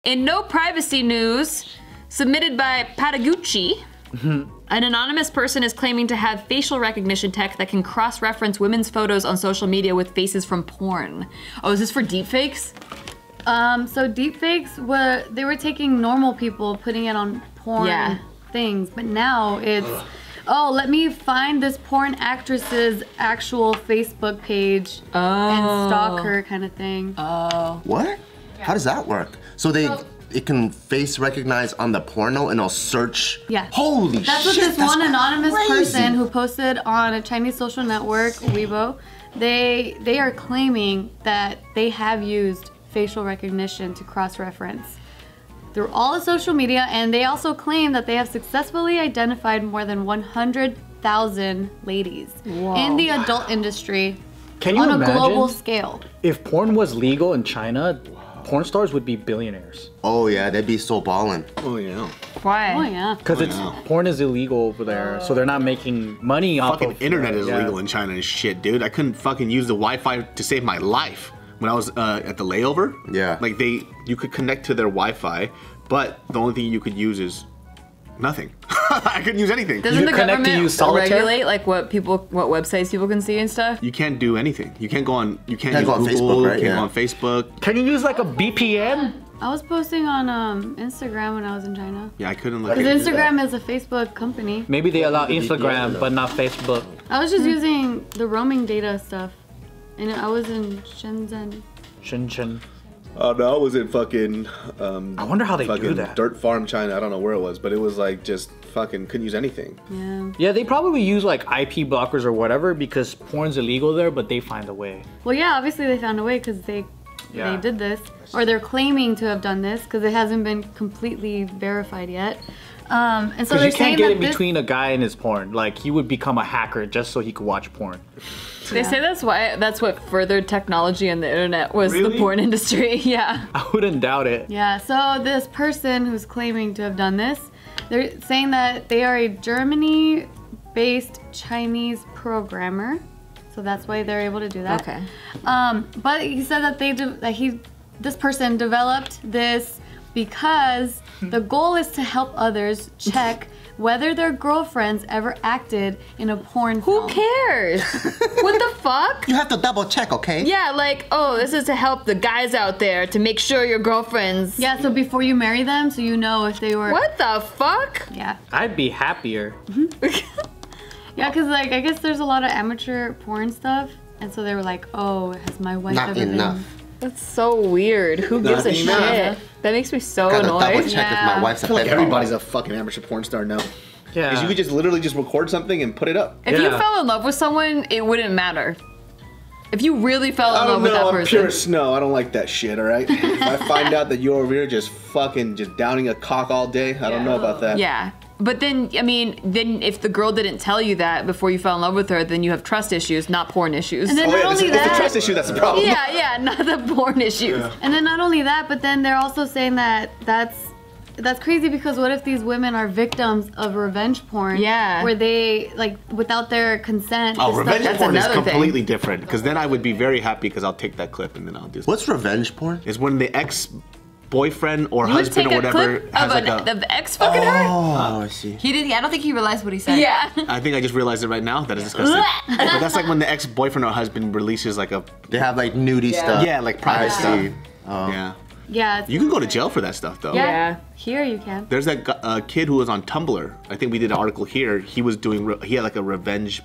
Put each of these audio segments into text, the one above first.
In no privacy news, submitted by Patagucci, an anonymous person is claiming to have facial recognition tech that can cross-reference women's photos on social media with faces from porn. Oh, is this for deepfakes? So deepfakes they were taking normal people, putting it on porn things, but now it's, oh, let me find this porn actress's actual Facebook page and stalk her kind of thing. Oh. What? How does that work? So it can face recognize on the porno and it'll search? Yeah. Holy shit, that's what this one anonymous crazy. person who posted on a Chinese social network, Weibo, they are claiming that they have used facial recognition to cross-reference through all the social media, and they also claim that they have successfully identified more than 100,000 ladies in the adult industry on a global scale. If porn was legal in China, porn stars would be billionaires. Oh yeah, they'd be so ballin'. Oh yeah. Why? Oh yeah. Because porn is illegal over there, so they're not making money off Fucking of internet is illegal in China and shit, dude. I couldn't fucking use the Wi-Fi to save my life. When I was at the layover, like you could connect to their Wi-Fi, but the only thing you could use is nothing. I couldn't use anything. Doesn't the government regulate like what websites people can see and stuff? You can't do anything. You can't go on. You can't go on Facebook, right? You can't go on Facebook. Can you use like a VPN? I was posting on Instagram when I was in China. Yeah, I couldn't look. Because Instagram is a Facebook company. Maybe they allow Instagram, but not Facebook. I was just using the roaming data stuff. And I was in Shenzhen. Shenzhen. Oh no, I was in fucking. I wonder how they do that. Dirt farm, China. I don't know where it was, but it was like just fucking couldn't use anything. Yeah. Yeah, they probably use like IP blockers or whatever because porn's illegal there, but they find a way. Well, yeah, obviously they found a way because they did this, or they're claiming to have done this because it hasn't been completely verified yet. And so you can't get in between a guy and his porn. Like he would become a hacker just so he could watch porn. They say that's what furthered technology and the internet was the porn industry. Yeah. I wouldn't doubt it. Yeah, so this person who's claiming to have done this, they're saying that they are a Germany-based Chinese programmer. So that's why they're able to do that. Okay. But he said that this person developed this because the goal is to help others check whether their girlfriends ever acted in a porn film. Who cares? What the fuck? You have to double check, okay? Yeah, like, oh, this is to help the guys out there to make sure your girlfriends. Yeah, so before you marry them, so you know if they were. What the fuck? Yeah. I'd be happier. Yeah, because like I guess there's a lot of amateur porn stuff, and so they were like, oh, has my wife ever been? That's so weird. Who gives a shit? That makes me so annoyed. Gotta double check if my wife's a like everybody's a fucking amateur porn star now. Yeah. Because you could just literally just record something and put it up. If you fell in love with someone, it wouldn't matter. If you really fell in love with that person. I'm pure snow. I don't like that shit, alright? If I find out that you're over here just downing a cock all day, I don't know about that. Yeah. But then, I mean, if the girl didn't tell you that before you fell in love with her, then you have trust issues, not porn issues. And then not only that, it's the trust issue that's the problem. Yeah, not the porn issues. Yeah. And then not only that, but then they're also saying that that's crazy because what if these women are victims of revenge porn? Yeah. Where they, like, without their consent. Oh, revenge porn is completely different. Because then I would be very happy because I'll take that clip and then I'll do something. What's revenge porn? It's when the ex-boyfriend or husband or whatever has like a... the ex fucking her? Oh, I see. I don't think he realized what he said. Yeah. I think I just realized it right now. That is disgusting. But that's like when the ex-boyfriend or husband releases like a... They have like nudie stuff. Yeah, like private stuff. Yeah. Yeah. You can go to jail for that stuff though. Yeah. Here you can. There's that kid who was on Tumblr. I think we did an article here. He was doing, he had like a revenge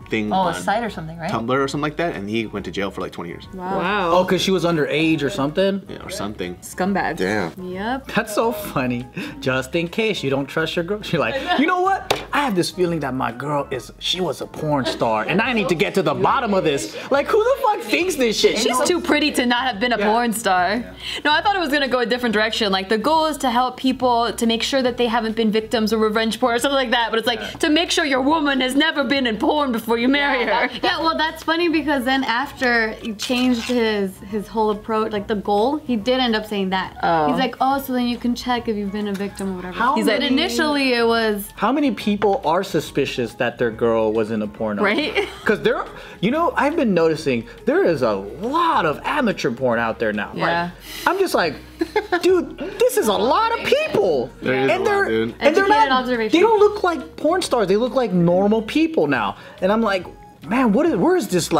thing Oh, on a site or something, right? Tumblr or something like that, and he went to jail for like 20 years. Wow. Oh, because she was underage or something? Yeah, or something. Scumbag. Damn. Yep. That's so funny. Just in case you don't trust your girl. You're like, you know what? I have this feeling that my girl she was a porn star, and I need to get to the bottom of this. Like, who the fuck thinks this shit? She's too pretty to not have been a porn star. No, I thought it was gonna go a different direction. Like, the goal is to help people to make sure that they haven't been victims of revenge porn or something like that. But it's like, to make sure your woman has never been in porn before you marry her. Yeah, well, that's funny because then after he changed his whole approach, like the goal, he did end up saying that. Oh. He's like, oh, so then you can check if you've been a victim or whatever. But initially it was... How many people are suspicious that their girl was in a porno? Right? Because I've been noticing there is a lot of amateur porn out there now. Yeah. Like, I'm just like, dude, this is a lot of people. There is a lot, dude. And they're Educated not, observation. they don't look like porn stars. They look like normal people now. And I'm like, man, where's this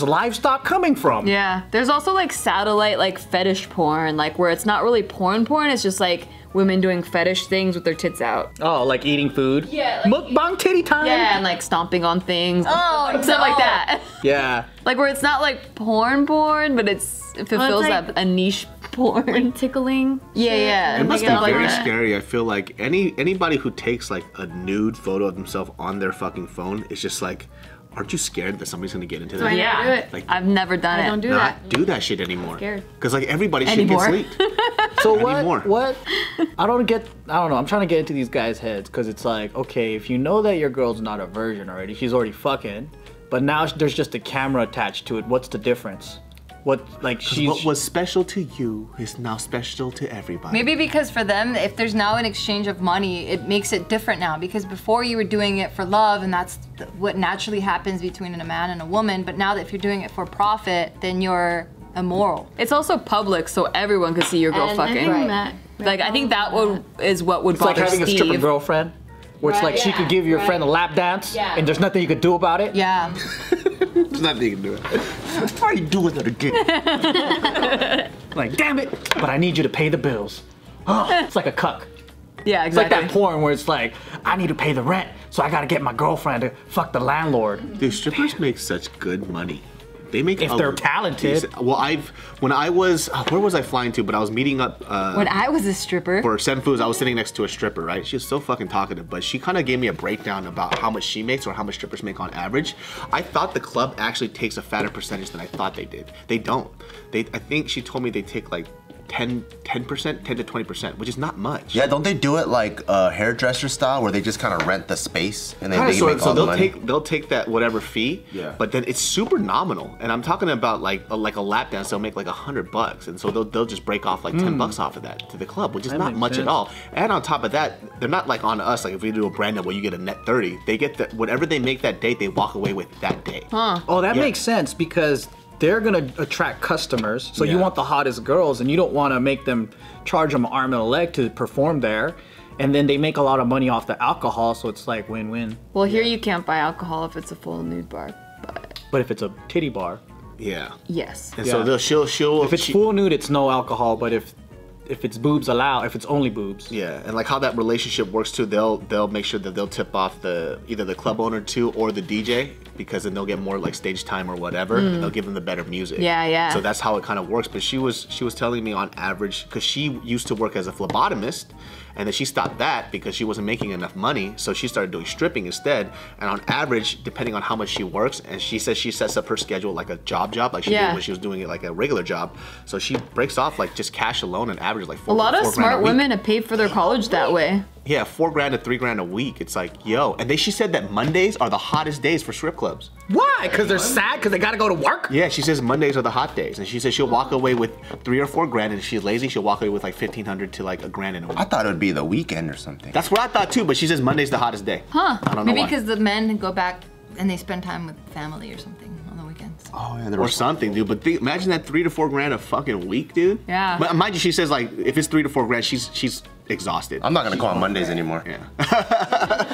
livestock coming from? Yeah, there's also like satellite like fetish porn, like where it's not really porn, it's just like women doing fetish things with their tits out. Oh, like eating food? Yeah. Like Mukbang titty time? Yeah, and like stomping on things. Oh, stuff like that. Yeah. Like where it's not like porn, but it fulfills like- a niche porn. Like tickling. Yeah. It must be stuff like very that. scary. I feel like anybody who takes like a nude photo of themselves on their fucking phone is just like, aren't you scared that somebody's gonna get into that? I never do it. Like, I've never done it. I don't do not that. do that shit anymore. Scared. Because like everybody shit Anymore. gets leaked. So Anymore. what? I don't know. I'm trying to get into these guys' heads because it's like, okay, if you know that your girl's not a virgin already, she's already fucking, but now there's just a camera attached to it. What's the difference? What was special to you is now special to everybody. Maybe because for them, if there's now an exchange of money, it makes it different now. Because before you were doing it for love, and that's what naturally happens between a man and a woman. But now that if you're doing it for profit, then you're immoral. It's also public, so everyone could see your girl And fucking. I think Like I think that is what would It's like bother having Steve. a stripper girlfriend, where it's like she could give your friend a lap dance, and there's nothing you could do about it. Yeah. There's nothing you can do. Why are you doing that again? Like, damn it! But I need you to pay the bills. It's like a cuck. Yeah, It's like exactly. that porn where it's like, I need to pay the rent, so I gotta get my girlfriend to fuck the landlord. Dude, strippers make such good money. They make If they're talented. Well, where was I flying to? But I was meeting up When I was a stripper. for Sen Foods. I was sitting next to a stripper, right? She was so fucking talkative, but she kind of gave me a breakdown about how much she makes or how much strippers make on average. I thought the club actually takes a fatter percentage than I thought they did. They don't. I think she told me they take like 10%, 10 to 20%, which is not much. Yeah, don't they do it like hairdresser style where they just kind of rent the space and then Kinda they sort make of, so all the they'll money? they'll take that whatever fee, Yeah. but then it's super nominal. And I'm talking about like a lap dance, they'll make like $100, and so they'll just break off like $10 off of that to the club, which is That not makes much sense. at all. And on top of that, they're not like on us. Like if we do a brand deal where you get a net 30, they get that whatever they make that day, they walk away with that day. Oh, that Yeah. makes sense because they're gonna attract customers. So you Yeah. want the hottest girls, and you don't want to make them charge them an arm and a leg to perform there. And then they make a lot of money off the alcohol, so it's like win-win. Well, here you can't buy alcohol if it's a full nude bar, but But if it's a titty bar, Yeah. yes. And Yeah. so she'll if it's full nude, it's no alcohol. But if it's boobs allowed, if it's only boobs, yeah, and like how that relationship works too, they'll make sure that they'll tip off either the club owner too or the DJ, because then they'll get more like stage time or whatever, and they'll give them the better music. Yeah, yeah. So that's how it kind of works. But she was telling me on average, because she used to work as a phlebotomist, and then she stopped that because she wasn't making enough money, so she started doing stripping instead. And on average, depending on how much she works, and she says she sets up her schedule like a job, like she Yeah. did when she was doing it like a regular job. So she breaks off like just cash alone and averages like A lot of $4,000 smart a week. women have paid for their college that way. Yeah, $4,000 to $3,000 a week. It's like, yo. And she said that Mondays are the hottest days for strip clubs. why? Because they're sad because they gotta go to work. Yeah, she says Mondays are the hot days. And she says she'll walk away with $3,000 or $4,000. And if she's lazy, she'll walk away with like $1,500 to like $1,000 in a week. I thought it would be the weekend or something. That's what I thought too, but she says Monday's the hottest day. Huh. I don't know Maybe why. because the men go back and they spend time with family or something on the weekends. Oh yeah, there Or was something, dude. But imagine that $3,000 to $4,000 a fucking week, dude. Yeah. But mind you, she says like if it's $3,000 to $4,000, she's exhausted. I'm not gonna call on Mondays anymore. Yeah.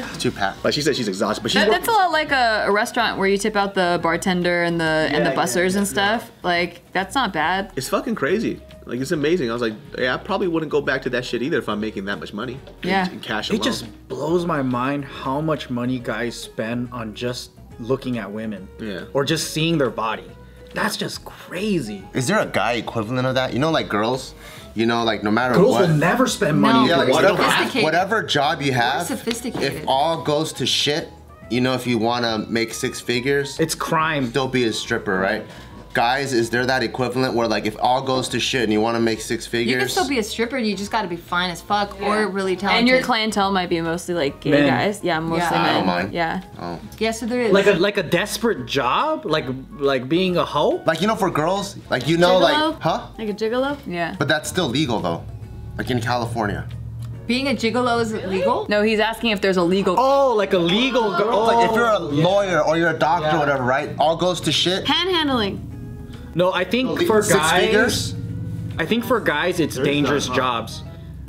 It's too packed. But she says she's exhausted. But she's That's a lot like a restaurant where you tip out the bartender and the bussers and stuff. Like that's not bad. It's fucking crazy. Like it's amazing. I was like, yeah, I probably wouldn't go back to that shit either if I'm making that much money. Yeah. In cash It alone. just blows my mind how much money guys spend on just looking at women. Yeah. Or just seeing their body. That's just crazy. Is there a guy equivalent of that? You know, like girls. You know, like no matter Girls what. will never spend money. Yeah, like What? whatever job you have, sophisticated. if all goes to shit, you know, if you want to make 6 figures, It's crime. don't be a stripper, right? Guys, is there that equivalent where like if all goes to shit and you want to make 6 figures? You can still be a stripper, you just gotta be fine as fuck or really talented. And your clientele might be mostly like gay Men. guys. Yeah, mostly Yeah. men. I don't mind. Yeah. Yeah, so there is. Like a desperate job? Like being a hoe? Like, you know, for girls, like, you know, Gigolo? like, huh? Like a gigolo? Yeah. But that's still legal though. Like in California. Being a gigolo is illegal? No, he's asking if there's a legal. Oh, like a legal girl. Like if you're a lawyer or you're a doctor or whatever, right? All goes to shit. Panhandling. No, I think for 6 guys, figures? I think for guys, it's dangerous jobs.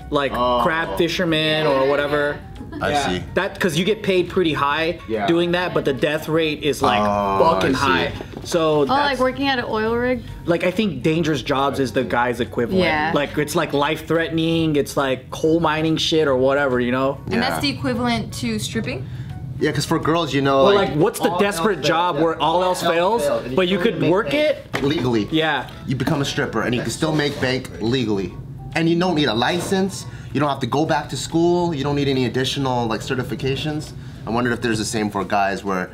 Like crab fisherman or whatever. I see. That because you get paid pretty high doing that, but the death rate is like fucking high. So like working at an oil rig. Like I think dangerous jobs is the guy's equivalent. Yeah. Like it's like life threatening. It's like coal mining shit or whatever, you know. And that's the equivalent to stripping. Yeah, because for girls, you know, well, like what's the desperate job where all else fails, but you could work it legally? Yeah. You become a stripper and you can still make bank legally. And you don't need a license. You don't have to go back to school. You don't need any additional like certifications. I wondered if there's the same for guys where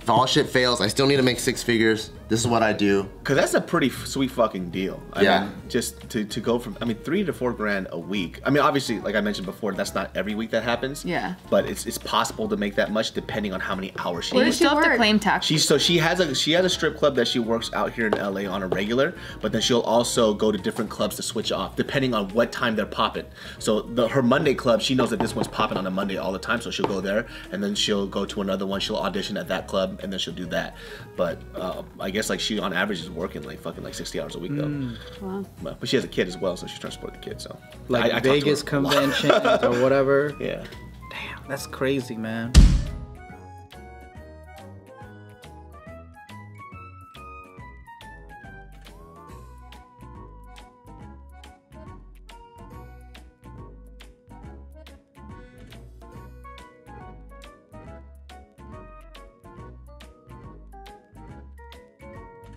if all shit fails, I still need to make 6 figures. This is what I do. Cause that's a pretty sweet fucking deal. I mean, just to go from, I mean, $3 to $4 grand a week. I mean, obviously, like I mentioned before, that's not every week that happens. Yeah. But it's possible to make that much depending on how many hours she. You still have to claim tax. She has a strip club that she works out here in LA on a regular, but then she'll also go to different clubs to switch off depending on what time they're popping. So her Monday club, she knows that this one's popping on a Monday all the time, so she'll go there, and then she'll go to another one. She'll audition at that club, and then she'll do that. But I guess like she on average is working like fucking like 60 hours a week though. Wow. But she has a kid as well, so she's trying to support the kid. So like Vegas conventions or whatever. Yeah. Damn, that's crazy, man.